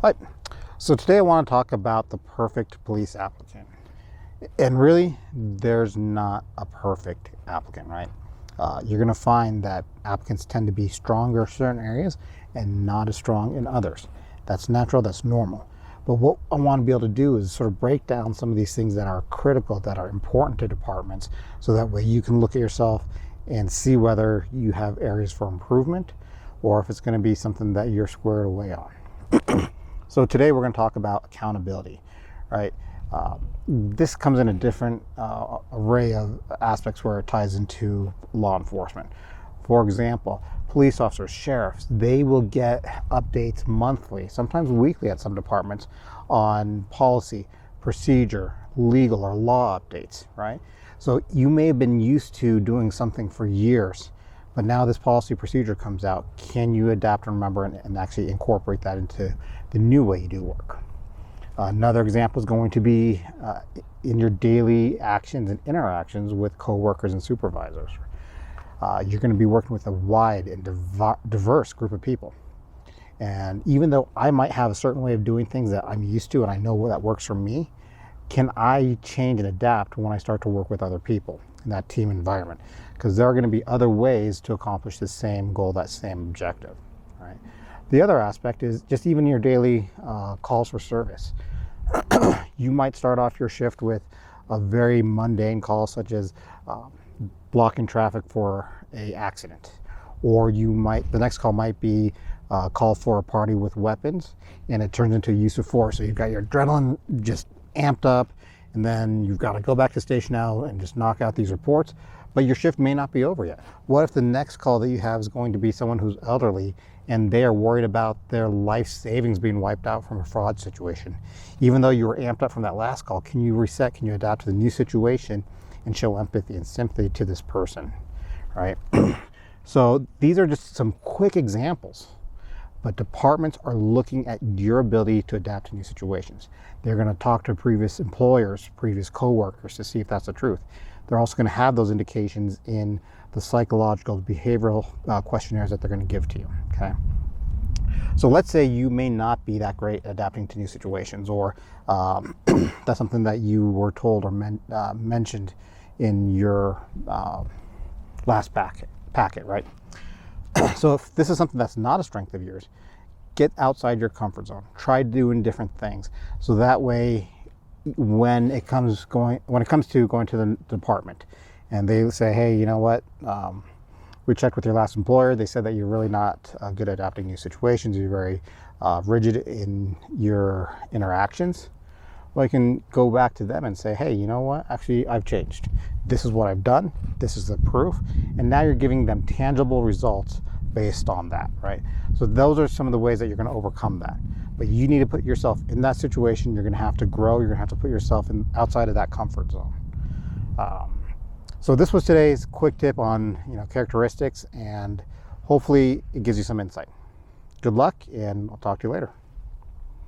Hi. So today I want to talk about the perfect police applicant. And really, there's not a perfect applicant, right? You're going to find that applicants tend to be stronger in certain areas and not as strong in others. That's natural, that's normal. But what I want to be able to do is sort of break down some of these things that are critical, that are important to departments, so that way you can look at yourself and see whether you have areas for improvement or if it's going to be something that you're squared away on. So today we're going to talk about accountability, right? This comes in a different array of aspects where it ties into law enforcement. For example, police officers, sheriffs, they will get updates monthly, sometimes weekly at some departments, on policy, procedure, legal or law updates, right? So you may have been used to doing something for years, but now this policy procedure comes out. Can you adapt and remember and actually incorporate that into the new way you do work? Another example is going to be in your daily actions and interactions with coworkers and supervisors. You're going to be working with a wide and diverse group of people. And even though I might have a certain way of doing things that I'm used to and I know that works for me, can I change and adapt when I start to work with other people in that team environment? Because there are going to be other ways to accomplish the same goal, that same objective, right? The other aspect is just even your daily calls for service. You might start off your shift with a very mundane call, such as blocking traffic for an accident. Or the next call might be a call for a party with weapons, and it turns into use of force. So you've got your adrenaline just amped up, and then you've got to go back to station now and just knock out these reports, but your shift may not be over yet. What if the next call that you have is going to be someone who's elderly and they are worried about their life savings being wiped out from a fraud situation? Even though you were amped up from that last call, can you reset, can you adapt to the new situation and show empathy and sympathy to this person, right? So these are just some quick examples. But departments are looking at your ability to adapt to new situations. They're going to talk to previous employers, previous coworkers to see if that's the truth. They're also going to have those indications in the psychological, behavioral questionnaires that they're going to give to you, okay? So let's say you may not be that great at adapting to new situations, or that's something that you were told or mentioned in your last packet, right? So if this is something that's not a strength of yours, get outside your comfort zone. Try doing different things. So that way, when it comes to going to the department and they say, hey, you know what? We checked with your last employer. They said that you're really not good at adapting new situations. You're very rigid in your interactions. Well, I can go back to them and say, hey, you know what? Actually, I've changed. This is what I've done. This is the proof. And now you're giving them tangible results based on that, right? So those are some of the ways that you're going to overcome that. But you need to put yourself in that situation. You're going to have to grow. You're going to have to put yourself outside of that comfort zone. So this was today's quick tip on characteristics, and hopefully it gives you some insight. Good luck, and I'll talk to you later.